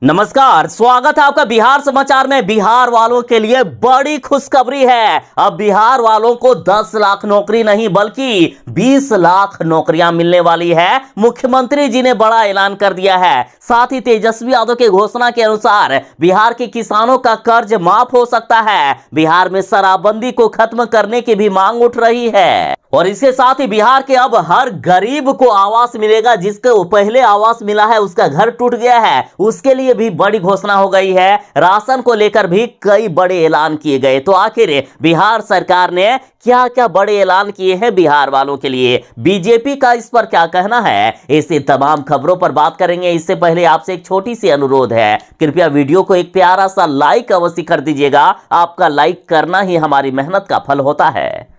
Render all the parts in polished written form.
नमस्कार, स्वागत है आपका बिहार समाचार में। बिहार वालों के लिए बड़ी खुशखबरी है। अब बिहार वालों को 10 लाख नौकरी नहीं बल्कि 20 लाख नौकरियां मिलने वाली है। मुख्यमंत्री जी ने बड़ा ऐलान कर दिया है। साथ ही तेजस्वी यादव की घोषणा के अनुसार बिहार के किसानों का कर्ज माफ हो सकता है। बिहार में शराबबंदी को खत्म करने की भी मांग उठ रही है और इसके साथ ही बिहार के अब हर गरीब को आवास मिलेगा। जिसको पहले आवास मिला है उसका घर टूट गया है, उसके लिए भी बड़ी घोषणा हो गई है। राशन को लेकर भी कई बड़े ऐलान किए गए। तो आखिर बिहार सरकार ने क्या क्या बड़े ऐलान किए हैं बिहार वालों के लिए, बीजेपी का इस पर क्या कहना है, ऐसे तमाम खबरों पर बात करेंगे। इससे पहले आपसे एक छोटी सी अनुरोध है, कृपया वीडियो को एक प्यारा सा लाइक अवश्य कर दीजिएगा। आपका लाइक करना ही हमारी मेहनत का फल होता है।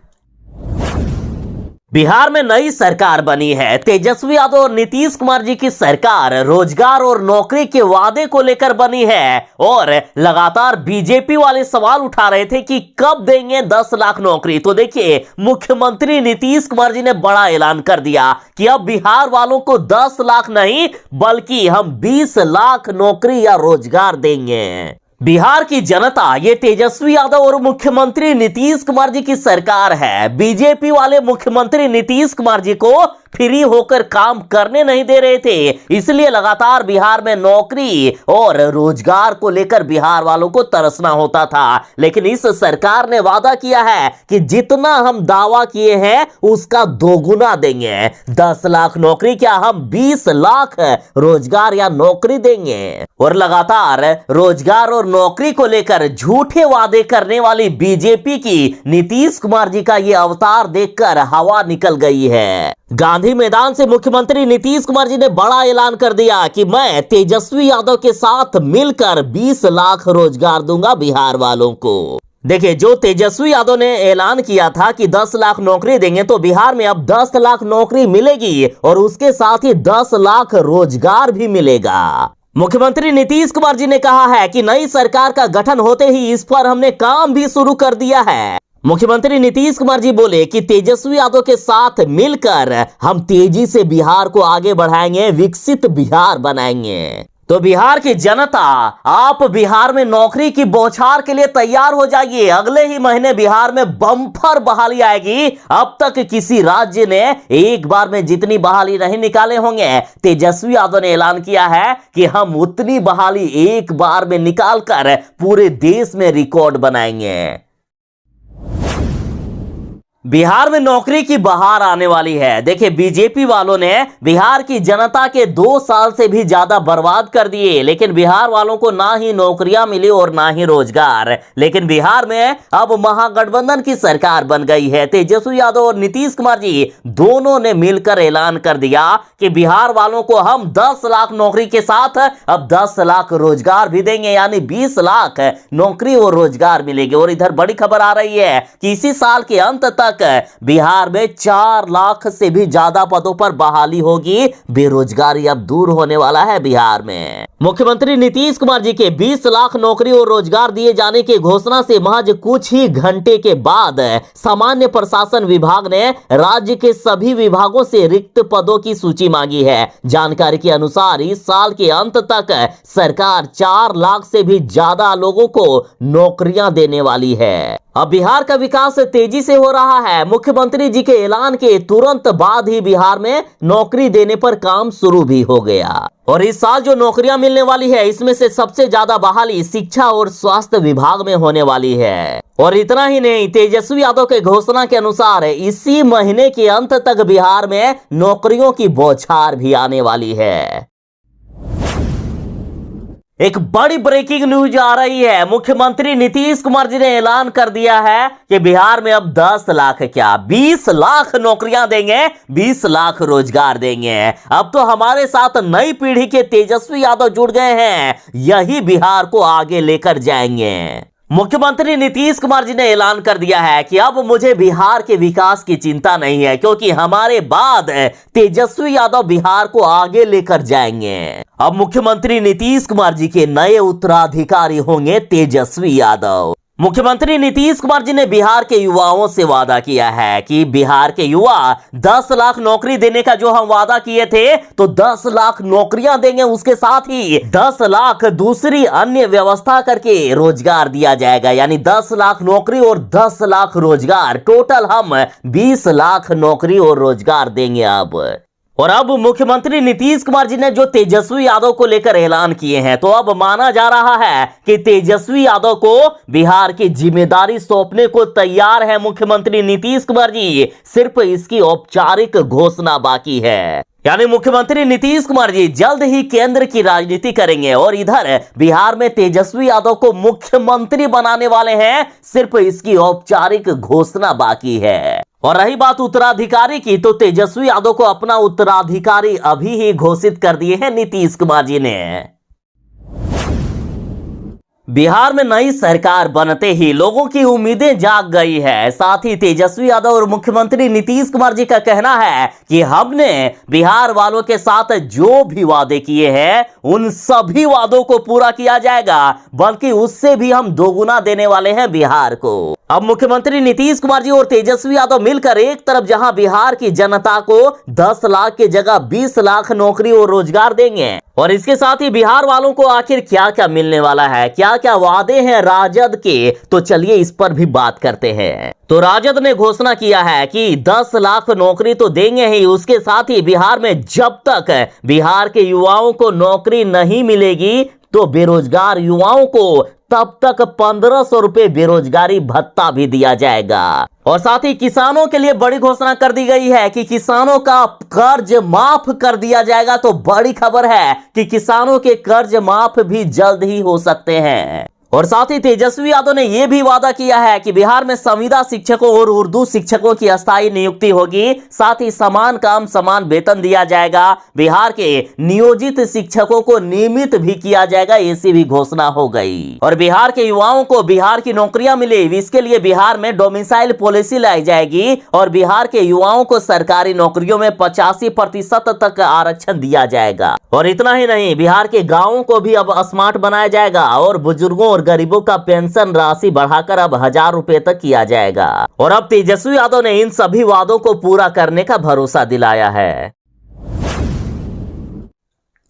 बिहार में नई सरकार बनी है। तेजस्वी यादव और नीतीश कुमार जी की सरकार रोजगार और नौकरी के वादे को लेकर बनी है और लगातार बीजेपी वाले सवाल उठा रहे थे कि कब देंगे 10 लाख नौकरी। तो देखिए, मुख्यमंत्री नीतीश कुमार जी ने बड़ा ऐलान कर दिया कि अब बिहार वालों को 10 लाख नहीं बल्कि हम 20 लाख नौकरी या रोजगार देंगे। बिहार की जनता ये तेजस्वी यादव और मुख्यमंत्री नीतीश कुमार जी की सरकार है। बीजेपी वाले मुख्यमंत्री नीतीश कुमार जी को फ्री होकर काम करने नहीं दे रहे थे, इसलिए लगातार बिहार में नौकरी और रोजगार को लेकर बिहार वालों को तरसना होता था। लेकिन इस सरकार ने वादा किया है कि जितना हम दावा किए हैं उसका दोगुना देंगे। 10 लाख नौकरी क्या, हम 20 लाख रोजगार या नौकरी देंगे। और लगातार रोजगार और नौकरी को लेकर झूठे वादे करने वाली बीजेपी की नीतीश कुमार जी का यह अवतार देखकर हवा निकल गई है। गांधी मैदान से मुख्यमंत्री नीतीश कुमार जी ने बड़ा ऐलान कर दिया कि मैं तेजस्वी यादव के साथ मिलकर 20 लाख रोजगार दूंगा बिहार वालों को। देखिए, जो तेजस्वी यादव ने ऐलान किया था कि 10 लाख नौकरी देंगे, तो बिहार में अब 10 लाख नौकरी मिलेगी और उसके साथ ही 10 लाख रोजगार भी मिलेगा। मुख्यमंत्री नीतीश कुमार जी ने कहा है कि नई सरकार का गठन होते ही इस पर हमने काम भी शुरू कर दिया है। मुख्यमंत्री नीतीश कुमार जी बोले कि तेजस्वी यादव के साथ मिलकर हम तेजी से बिहार को आगे बढ़ाएंगे, विकसित बिहार बनाएंगे। तो बिहार की जनता, आप बिहार में नौकरी की बौछार के लिए तैयार हो जाइए। अगले ही महीने बिहार में बम्पर बहाली आएगी। अब तक किसी राज्य ने एक बार में जितनी बहाली नहीं निकाले होंगे, तेजस्वी यादव ने ऐलान किया है कि हम उतनी बहाली एक बार में निकालकर पूरे देश में रिकॉर्ड बनाएंगे। बिहार में नौकरी की बहार आने वाली है। देखिए, बीजेपी वालों ने बिहार की जनता के 2 साल से भी ज्यादा बर्बाद कर दिए, लेकिन बिहार वालों को ना ही नौकरियां मिली और ना ही रोजगार। लेकिन बिहार में अब महागठबंधन की सरकार बन गई है। तेजस्वी यादव और नीतीश कुमार जी दोनों ने मिलकर ऐलान कर दिया कि बिहार वालों को हम 10 लाख नौकरी के साथ अब 10 लाख रोजगार भी देंगे, यानी 20 लाख नौकरी और रोजगार मिलेंगे। और इधर बड़ी खबर आ रही है कि इसी साल के अंत तक बिहार में 4 लाख से भी ज्यादा पदों पर बहाली होगी। बेरोजगारी अब दूर होने वाला है बिहार में। मुख्यमंत्री नीतीश कुमार जी के 20 लाख नौकरी और रोजगार दिए जाने की घोषणा से महज कुछ ही घंटे के बाद सामान्य प्रशासन विभाग ने राज्य के सभी विभागों से रिक्त पदों की सूची मांगी है। जानकारी के अनुसार इस साल के अंत तक सरकार 4 लाख से भी ज्यादा लोगों को नौकरियां देने वाली है। अब बिहार का विकास तेजी से हो रहा है। मुख्यमंत्री जी के ऐलान के तुरंत बाद ही बिहार में नौकरी देने पर काम शुरू भी हो गया। और इस साल जो नौकरियां मिलने वाली है, इसमें से सबसे ज्यादा बहाली शिक्षा और स्वास्थ्य विभाग में होने वाली है। और इतना ही नहीं, तेजस्वी यादव के घोषणा के अनुसार इसी महीने के अंत तक बिहार में नौकरियों की बौछार भी आने वाली है। एक बड़ी ब्रेकिंग न्यूज आ रही है। मुख्यमंत्री नीतीश कुमार जी ने ऐलान कर दिया है कि बिहार में अब 10 लाख क्या, 20 लाख नौकरियां देंगे, 20 लाख रोजगार देंगे। अब तो हमारे साथ नई पीढ़ी के तेजस्वी यादव जुड़ गए हैं, यही बिहार को आगे लेकर जाएंगे। मुख्यमंत्री नीतीश कुमार जी ने ऐलान कर दिया है कि अब मुझे बिहार के विकास की चिंता नहीं है, क्योंकि हमारे बाद तेजस्वी यादव बिहार को आगे लेकर जाएंगे। अब मुख्यमंत्री नीतीश कुमार जी के नए उत्तराधिकारी होंगे तेजस्वी यादव। मुख्यमंत्री नीतीश कुमार जी ने बिहार के युवाओं से वादा किया है कि बिहार के युवा 10 लाख नौकरी देने का जो हम वादा किए थे, तो 10 लाख नौकरियां देंगे, उसके साथ ही 10 लाख दूसरी अन्य व्यवस्था करके रोजगार दिया जाएगा। यानी 10 लाख नौकरी और 10 लाख रोजगार, टोटल हम 20 लाख नौकरी और रोजगार देंगे और अब मुख्यमंत्री नीतीश कुमार जी ने जो तेजस्वी यादव को लेकर ऐलान किए हैं, तो अब माना जा रहा है कि तेजस्वी यादव को बिहार की जिम्मेदारी सौंपने को तैयार है मुख्यमंत्री नीतीश कुमार जी। सिर्फ इसकी औपचारिक घोषणा बाकी है। यानी मुख्यमंत्री नीतीश कुमार जी जल्द ही केंद्र की राजनीति करेंगे और इधर बिहार में तेजस्वी यादव को मुख्यमंत्री बनाने वाले हैं। सिर्फ इसकी औपचारिक घोषणा बाकी है। और रही बात उत्तराधिकारी की, तो तेजस्वी यादव को अपना उत्तराधिकारी अभी ही घोषित कर दिए हैं नीतीश कुमार जी ने। बिहार में नई सरकार बनते ही लोगों की उम्मीदें जाग गई है। साथ ही तेजस्वी यादव और मुख्यमंत्री नीतीश कुमार जी का कहना है कि हमने बिहार वालों के साथ जो भी वादे किए हैं, उन सभी वादों को पूरा किया जाएगा, बल्कि उससे भी हम दोगुना देने वाले हैं बिहार को। अब मुख्यमंत्री नीतीश कुमार जी और तेजस्वी यादव मिलकर एक तरफ जहां बिहार की जनता को 10 लाख की जगह 20 लाख नौकरी और रोजगार देंगे, और इसके साथ ही बिहार वालों को आखिर क्या क्या मिलने वाला है, क्या क्या वादे हैं राजद के, तो चलिए इस पर भी बात करते हैं। तो राजद ने घोषणा किया है कि 10 लाख नौकरी तो देंगे ही, उसके साथ ही बिहार में जब तक बिहार के युवाओं को नौकरी नहीं मिलेगी, तो बेरोजगार युवाओं को तब तक 1500 रुपए बेरोजगारी भत्ता भी दिया जाएगा। और साथ ही किसानों के लिए बड़ी घोषणा कर दी गई है कि किसानों का कर्ज माफ कर दिया जाएगा। तो बड़ी खबर है कि किसानों के कर्ज माफ भी जल्द ही हो सकते हैं। और साथ ही तेजस्वी यादव ने यह भी वादा किया है कि बिहार में संविदा शिक्षकों और उर्दू शिक्षकों की अस्थायी नियुक्ति होगी। साथ ही समान काम समान वेतन दिया जाएगा। बिहार के नियोजित शिक्षकों को नियमित भी किया जाएगा, ऐसी भी घोषणा हो गई। और बिहार के युवाओं को बिहार की नौकरियां मिले, इसके लिए बिहार में डोमिसाइल पॉलिसी लाई जाएगी और बिहार के युवाओं को सरकारी नौकरियों में 85% तक आरक्षण दिया जाएगा। और इतना ही नहीं, बिहार के गाँवों को भी अब स्मार्ट बनाया जाएगा और बुजुर्गों और गरीबों का पेंशन राशि बढ़ाकर अब 1000 रुपए तक किया जाएगा। और अब तेजस्वी यादव ने इन सभी वादों को पूरा करने का भरोसा दिलाया है।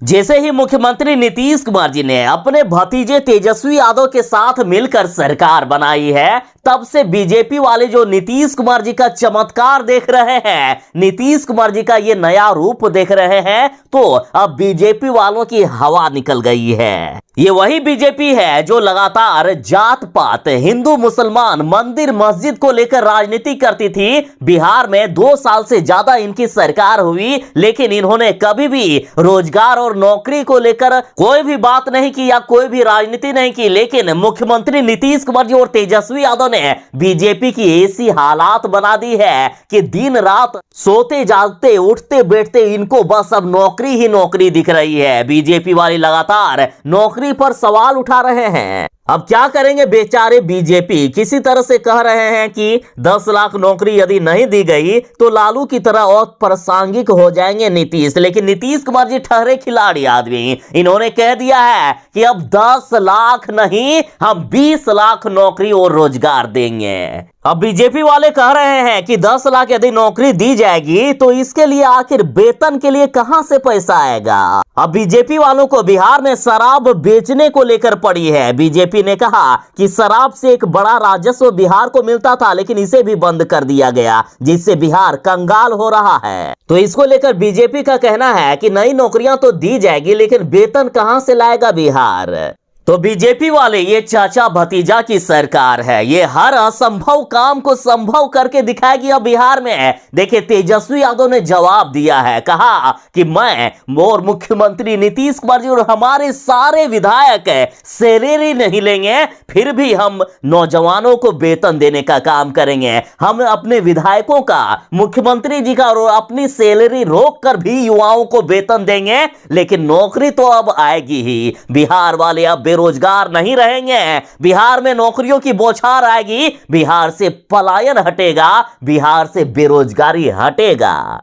जैसे ही मुख्यमंत्री नीतीश कुमार जी ने अपने भतीजे तेजस्वी यादव के साथ मिलकर सरकार बनाई है, तब से बीजेपी वाले जो नीतीश कुमार जी का चमत्कार देख रहे हैं, नीतीश कुमार जी का ये नया रूप देख रहे हैं, तो अब बीजेपी वालों की हवा निकल गई है। ये वही बीजेपी है जो लगातार जात पात, हिंदू मुसलमान, मंदिर मस्जिद को लेकर राजनीति करती थी। बिहार में 2 साल से ज्यादा इनकी सरकार हुई, लेकिन इन्होंने कभी भी रोजगार और नौकरी को लेकर कोई भी बात नहीं की या कोई भी राजनीति नहीं की। लेकिन मुख्यमंत्री नीतीश कुमार जी और तेजस्वी यादव ने बीजेपी की ऐसी हालात बना दी है कि दिन रात सोते जागते उठते बैठते इनको बस अब नौकरी ही नौकरी दिख रही है। बीजेपी वाले लगातार नौकरी पर सवाल उठा रहे हैं। अब क्या करेंगे बेचारे बीजेपी, किसी तरह से कह रहे हैं कि 10 लाख नौकरी यदि नहीं दी गई तो लालू की तरह और प्रासंगिक हो जाएंगे नीतीश। लेकिन नीतीश कुमार जी ठहरे खिलाड़ी आदमी, इन्होंने कह दिया है कि अब 10 लाख नहीं, हम 20 लाख नौकरी और रोजगार देंगे। अब बीजेपी वाले कह रहे हैं कि 10 लाख यदि नौकरी दी जाएगी तो इसके लिए आखिर वेतन के लिए कहां से पैसा आएगा। अब बीजेपी वालों को बिहार में शराब बेचने को लेकर पड़ी है। बीजेपी ने कहा कि शराब से एक बड़ा राजस्व बिहार को मिलता था, लेकिन इसे भी बंद कर दिया गया, जिससे बिहार कंगाल हो रहा है। तो इसको लेकर बीजेपी का कहना है कि नई नौकरियां तो दी जाएगी, लेकिन वेतन कहां से लाएगा बिहार। तो बीजेपी वाले ये चाचा भतीजा की सरकार है, ये हर असंभव काम को संभव करके दिखाएगी। अब बिहार में देखिए तेजस्वी यादव ने जवाब दिया है, कहा कि मैं और मुख्यमंत्री नीतीश कुमार जी और हमारे सारे विधायक सैलरी नहीं लेंगे, फिर भी हम नौजवानों को वेतन देने का काम करेंगे। हम अपने विधायकों का, मुख्यमंत्री जी का और अपनी सैलरी रोक कर भी युवाओं को वेतन देंगे, लेकिन नौकरी तो अब आएगी ही। बिहार वाले अब बेरोजगार नहीं रहेंगे, बिहार में नौकरियों की बौछार आएगी, बिहार से पलायन हटेगा, बिहार से बेरोजगारी हटेगा।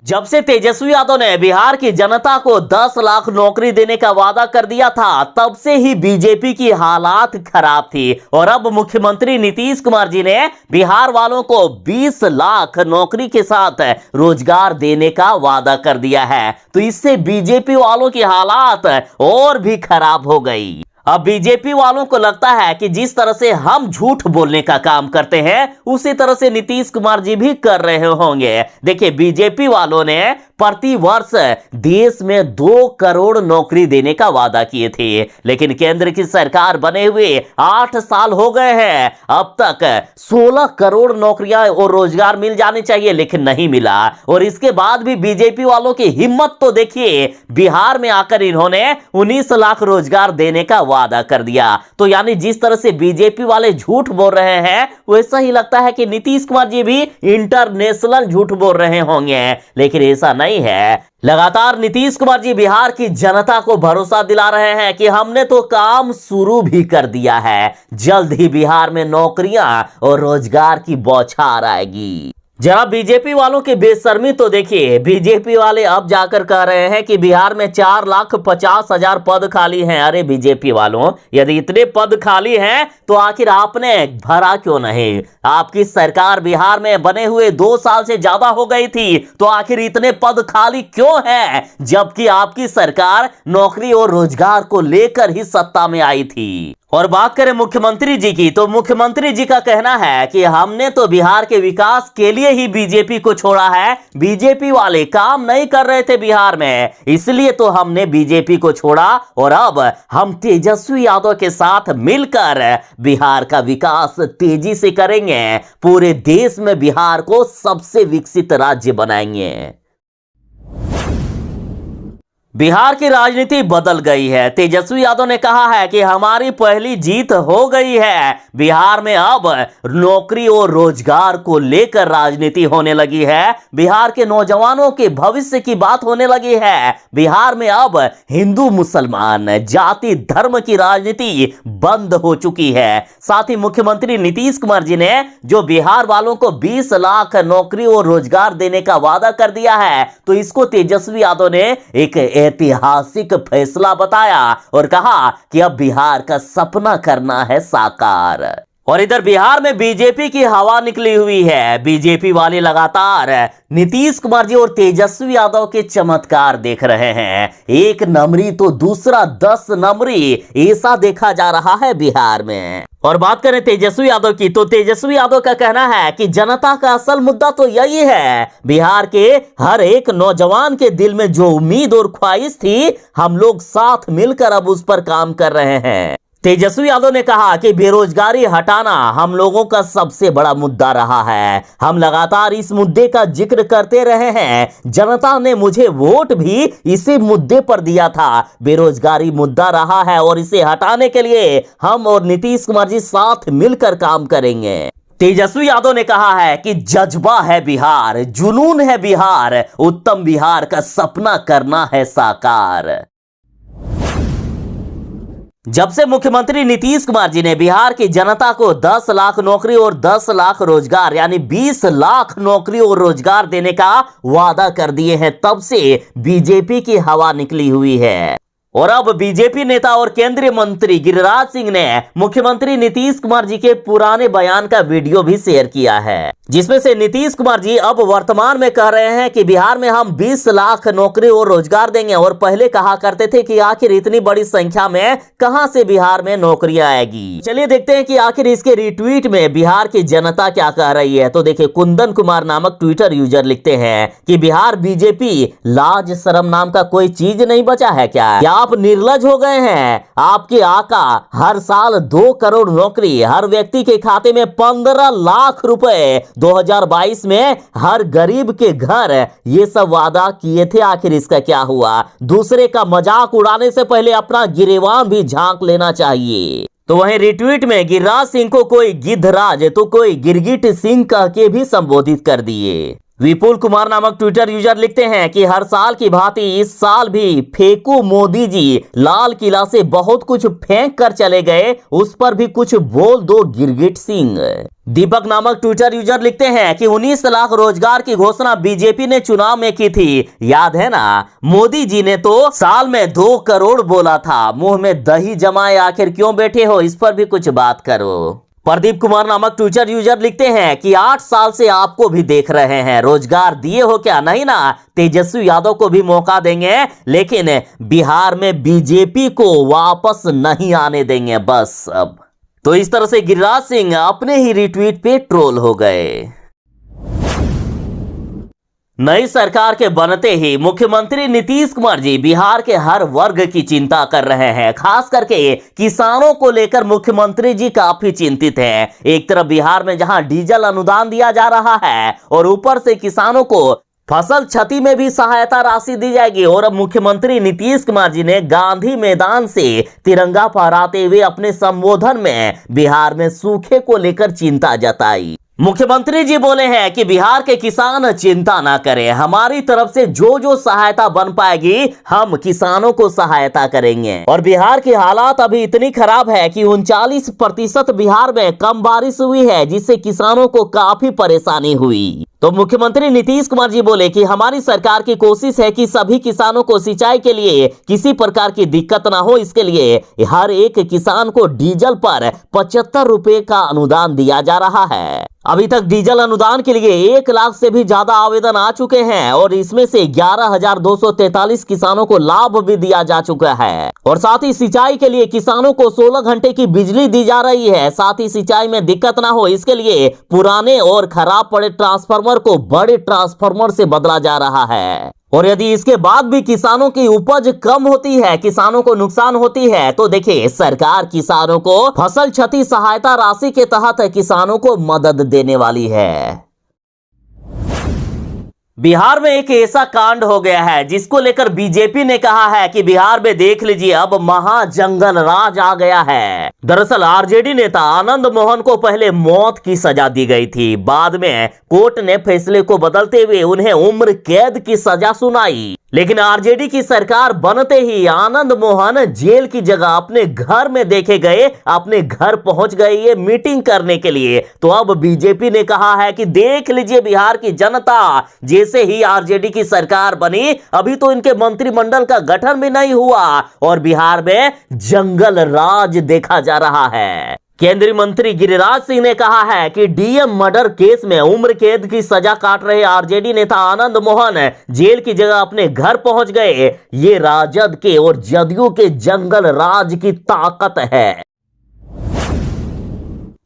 जब से तेजस्वी यादव ने बिहार की जनता को 10 लाख नौकरी देने का वादा कर दिया था, तब से ही बीजेपी की हालात खराब थी। और अब मुख्यमंत्री नीतीश कुमार जी ने बिहार वालों को 20 लाख नौकरी के साथ रोजगार देने का वादा कर दिया है, तो इससे बीजेपी वालों की हालात और भी खराब हो गई। अब बीजेपी वालों को लगता है कि जिस तरह से हम झूठ बोलने का काम करते हैं, उसी तरह से नीतीश कुमार जी भी कर रहे होंगे। देखिए, बीजेपी वालों ने प्रति वर्ष देश में 2 करोड़ नौकरी देने का वादा किए थे, लेकिन केंद्र की सरकार बने हुए 8 साल हो गए हैं। अब तक 16 करोड़ नौकरियां और रोजगार मिल जाने चाहिए, लेकिन नहीं मिला। और इसके बाद भी बीजेपी वालों की हिम्मत तो देखिए, बिहार में आकर इन्होंने 19 लाख रोजगार देने का वादा कर दिया। तो यानी जिस तरह से बीजेपी वाले झूठ बोल रहे हैं, वैसा ही लगता है कि नीतीश कुमार जी भी इंटरनेशनल झूठ बोल रहे होंगे, लेकिन ऐसा नहीं है। लगातार नीतीश कुमार जी बिहार की जनता को भरोसा दिला रहे हैं कि हमने तो काम शुरू भी कर दिया है, जल्द ही बिहार में नौकरियां और रोजगार की बौछार आएगी। जरा बीजेपी वालों की बेशर्मी तो देखिए, बीजेपी वाले अब जाकर कह रहे हैं कि बिहार में 4,50,000 पद खाली हैं। अरे बीजेपी वालों, यदि इतने पद खाली हैं तो आखिर आपने भरा क्यों नहीं? आपकी सरकार बिहार में बने हुए 2 साल से ज्यादा हो गई थी, तो आखिर इतने पद खाली क्यों हैं, जबकि आपकी सरकार नौकरी और रोजगार को लेकर ही सत्ता में आई थी। और बात करें मुख्यमंत्री जी की, तो मुख्यमंत्री जी का कहना है कि हमने तो बिहार के विकास के लिए ही बीजेपी को छोड़ा है, बीजेपी वाले काम नहीं कर रहे थे बिहार में, इसलिए तो हमने बीजेपी को छोड़ा और अब हम तेजस्वी यादव के साथ मिलकर बिहार का विकास तेजी से करेंगे, पूरे देश में बिहार को सबसे विकसित राज्य बनाएंगे। बिहार की राजनीति बदल गई है। तेजस्वी यादव ने कहा है कि हमारी पहली जीत हो गई है। बिहार में अब नौकरी और रोजगार को लेकर राजनीति होने लगी है। बिहार के नौजवानों के भविष्य की बात होने लगी है। बिहार में अब हिंदू मुसलमान जाति धर्म की राजनीति बंद हो चुकी है। साथ ही मुख्यमंत्री नीतीश कुमार जी ने जो बिहार वालों को 20 लाख नौकरी और रोजगार देने का वादा कर दिया है, तो इसको तेजस्वी यादव ने एक ऐतिहासिक फैसला बताया और कहा कि अब बिहार का सपना करना है साकार। और इधर बिहार में बीजेपी की हवा निकली हुई है। बीजेपी वाले लगातार नीतीश कुमार जी और तेजस्वी यादव के चमत्कार देख रहे हैं। एक नमरी तो दूसरा 10 नमरी, ऐसा देखा जा रहा है बिहार में। और बात करें तेजस्वी यादव की, तो तेजस्वी यादव का कहना है कि जनता का असल मुद्दा तो यही है, बिहार के हर एक नौजवान के दिल में जो उम्मीद और ख्वाहिश थी, हम लोग साथ मिलकर अब उस पर काम कर रहे हैं। तेजस्वी यादव ने कहा कि बेरोजगारी हटाना हम लोगों का सबसे बड़ा मुद्दा रहा है। हम लगातार इस मुद्दे का जिक्र करते रहे हैं। जनता ने मुझे वोट भी इसी मुद्दे पर दिया था। बेरोजगारी मुद्दा रहा है और इसे हटाने के लिए हम और नीतीश कुमार जी साथ मिलकर काम करेंगे। तेजस्वी यादव ने कहा है कि जज्बा है बिहार, जुनून है बिहार, उत्तम बिहार का सपना करना है साकार। जब से मुख्यमंत्री नीतीश कुमार जी ने बिहार की जनता को 10 लाख नौकरी और 10 लाख रोजगार यानी 20 लाख नौकरी और रोजगार देने का वादा कर दिए हैं, तब से बीजेपी की हवा निकली हुई है। और अब बीजेपी नेता और केंद्रीय मंत्री गिरिराज सिंह ने मुख्यमंत्री नीतीश कुमार जी के पुराने बयान का वीडियो भी शेयर किया है, जिसमें से नीतीश कुमार जी अब वर्तमान में कह रहे हैं कि बिहार में हम 20 लाख नौकरी और रोजगार देंगे, और पहले कहा करते थे कि आखिर इतनी बड़ी संख्या में कहां से बिहार में नौकरियां आएगी। चलिए देखते हैं कि आखिर इसके रिट्वीट में बिहार की जनता क्या कह रही है। तो देखिए, कुंदन कुमार नामक ट्विटर यूजर लिखते हैं कि बिहार बीजेपी लाज शर्म नाम का कोई चीज नहीं बचा है क्या आप निर्लज हो गए हैं? आपके आका हर साल 2 करोड़ नौकरी, हर व्यक्ति के खाते में 15 लाख रुपए, 2022 में हर गरीब के घर, ये सब वादा किए थे। आखिर इसका क्या हुआ? दूसरे का मजाक उड़ाने से पहले अपना गिरेबान भी झांक लेना चाहिए। तो वहीं रिट्वीट में गिरिराज सिंह को कोई गिद्धराज तो कोई गिरगिट सिंह कह के भी संबोधित कर दिए। विपुल कुमार नामक ट्विटर यूजर लिखते हैं कि हर साल की भांति इस साल भी फेंकू मोदी जी, लाल किला से बहुत कुछ फेंक कर चले गए, उस पर भी कुछ बोल दो गिरगिट सिंह। दीपक नामक ट्विटर यूजर लिखते हैं कि 19 लाख रोजगार की घोषणा बीजेपी ने चुनाव में की थी, याद है ना। मोदी जी ने तो साल में 2 करोड़ बोला था, मुंह में दही जमाए आखिर क्यों बैठे हो, इस पर भी कुछ बात करो। प्रदीप कुमार नामक ट्विटर यूजर लिखते हैं कि 8 साल से आपको भी देख रहे हैं, रोजगार दिए हो क्या, नहीं ना। तेजस्वी यादव को भी मौका देंगे, लेकिन बिहार में बीजेपी को वापस नहीं आने देंगे बस अब। तो इस तरह से गिरिराज सिंह अपने ही रिट्वीट पे ट्रोल हो गए। नई सरकार के बनते ही मुख्यमंत्री नीतीश कुमार जी बिहार के हर वर्ग की चिंता कर रहे हैं, खास करके किसानों को लेकर मुख्यमंत्री जी काफी चिंतित हैं। एक तरफ बिहार में जहां डीजल अनुदान दिया जा रहा है और ऊपर से किसानों को फसल क्षति में भी सहायता राशि दी जाएगी, और अब मुख्यमंत्री नीतीश कुमार जी ने गांधी मैदान से तिरंगा फहराते हुए अपने संबोधन में बिहार में सूखे को लेकर चिंता जताई। मुख्यमंत्री जी बोले हैं कि बिहार के किसान चिंता ना करें, हमारी तरफ से जो जो सहायता बन पाएगी हम किसानों को सहायता करेंगे। और बिहार की हालात अभी इतनी खराब है कि 39% बिहार में कम बारिश हुई है, जिससे किसानों को काफी परेशानी हुई। तो मुख्यमंत्री नीतीश कुमार जी बोले कि हमारी सरकार की कोशिश है कि सभी किसानों को सिंचाई के लिए किसी प्रकार की दिक्कत ना हो, इसके लिए हर एक किसान को डीजल पर 75 रुपए का अनुदान दिया जा रहा है। अभी तक डीजल अनुदान के लिए 1 लाख से भी ज्यादा आवेदन आ चुके हैं और इसमें से 11,243 किसानों को लाभ भी दिया जा चुका है। और साथ ही सिंचाई के लिए किसानों को 16 घंटे की बिजली दी जा रही है। साथ ही सिंचाई में दिक्कत ना हो, इसके लिए पुराने और खराब पड़े ट्रांसफार्मर को बड़े ट्रांसफार्मर से बदला जा रहा है। और यदि इसके बाद भी किसानों की उपज कम होती है, किसानों को नुकसान होती है, तो देखिए सरकार किसानों को फसल क्षति सहायता राशि के तहत किसानों को मदद देने वाली है। बिहार में एक ऐसा कांड हो गया है जिसको लेकर बीजेपी ने कहा है कि बिहार में देख लीजिए अब महाजंगल राज आ गया है। दरअसल आरजेडी नेता आनंद मोहन को पहले मौत की सजा दी गई थी, बाद में कोर्ट ने फैसले को बदलते हुए उन्हें उम्र कैद की सजा सुनाई। लेकिन आरजेडी की सरकार बनते ही आनंद मोहन जेल की जगह अपने घर में देखे गए, अपने घर पहुंच गए ये मीटिंग करने के लिए। तो अब बीजेपी ने कहा है कि देख लीजिए बिहार की जनता, जैसे ही आरजेडी की सरकार बनी अभी तो इनके मंत्रिमंडल का गठन भी नहीं हुआ और बिहार में जंगल राज देखा जा रहा है। केंद्रीय मंत्री गिरिराज सिंह ने कहा है कि डीएम मर्डर केस में उम्र कैद की सजा काट रहे आरजेडी नेता आनंद मोहन जेल की जगह अपने घर पहुंच गए। ये राजद के और जदयू के जंगल राज की ताकत है।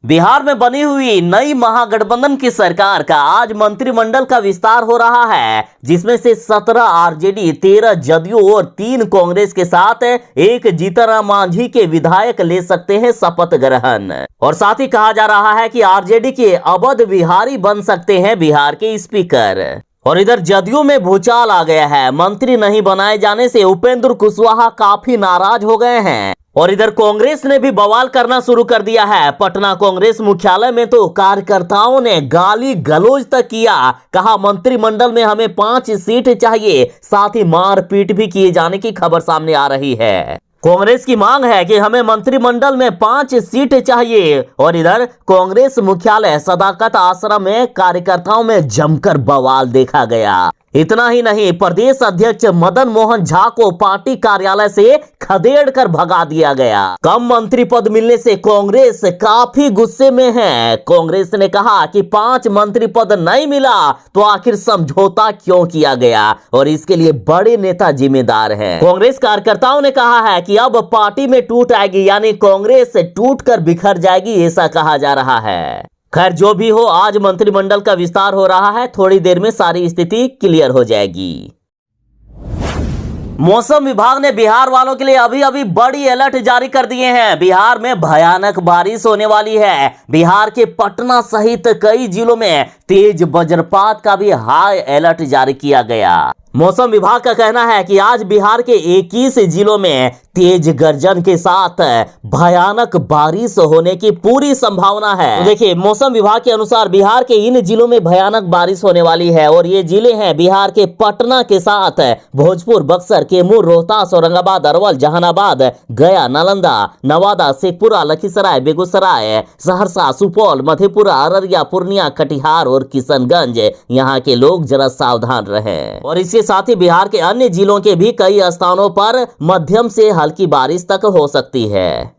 बिहार में बनी हुई नई महागठबंधन की सरकार का आज मंत्रिमंडल का विस्तार हो रहा है, जिसमें से 17 आरजेडी, 13 जदयू और 3 कांग्रेस के साथ एक जीतनराम मांझी के विधायक ले सकते हैं शपथ ग्रहण। और साथ ही कहा जा रहा है कि आरजेडी के अवध बिहारी बन सकते हैं बिहार के स्पीकर। और इधर जदयू में भूचाल आ गया है, मंत्री नहीं बनाए जाने से उपेंद्र कुशवाहा काफी नाराज हो गए हैं। और इधर कांग्रेस ने भी बवाल करना शुरू कर दिया है। पटना कांग्रेस मुख्यालय में तो कार्यकर्ताओं ने गाली गलौज तक किया, कहा मंत्रिमंडल में हमें 5 सीट चाहिए, साथ ही मारपीट भी किए जाने की खबर सामने आ रही है। कांग्रेस की मांग है कि हमें मंत्रिमंडल में 5 सीट चाहिए। और इधर कांग्रेस मुख्यालय सदाकत आश्रम में कार्यकर्ताओं में जमकर बवाल देखा गया। इतना ही नहीं, प्रदेश अध्यक्ष मदन मोहन झा को पार्टी कार्यालय से खदेड़ कर भगा दिया गया। कम मंत्री पद मिलने से कांग्रेस काफी गुस्से में है। कांग्रेस ने कहा कि 5 मंत्री पद नहीं मिला तो आखिर समझौता क्यों किया गया, और इसके लिए बड़े नेता जिम्मेदार हैं। कांग्रेस कार्यकर्ताओं ने कहा है कि अब पार्टी में टूट आएगी, यानी कांग्रेस टूट कर बिखर जाएगी, ऐसा कहा जा रहा है। खैर जो भी हो, आज मंत्रिमंडल का विस्तार हो रहा है, थोड़ी देर में सारी स्थिति क्लियर हो जाएगी। मौसम विभाग ने बिहार वालों के लिए अभी बड़ी अलर्ट जारी कर दिए हैं। बिहार में भयानक बारिश होने वाली है। बिहार के पटना सहित कई जिलों में तेज वज्रपात का भी हाई अलर्ट जारी किया गया। मौसम विभाग का कहना है कि आज बिहार के 21 जिलों में तेज गर्जन के साथ भयानक बारिश होने की पूरी संभावना है। तो देखिए, मौसम विभाग के अनुसार बिहार के इन जिलों में भयानक बारिश होने वाली है और ये जिले हैं बिहार के पटना के साथ भोजपुर, बक्सर, कैमूर, रोहतास, औरंगाबाद, अरवल, जहानाबाद, गया, नालंदा, नवादा, शेखपुरा, लखीसराय, बेगूसराय, सहरसा, सुपौल, मधेपुरा, अररिया, पूर्णिया, कटिहार और किशनगंज। यहाँ के लोग जरा सावधान रहें। और इसके साथ ही बिहार के अन्य जिलों के भी कई स्थानों पर मध्यम से हल्की बारिश तक हो सकती है।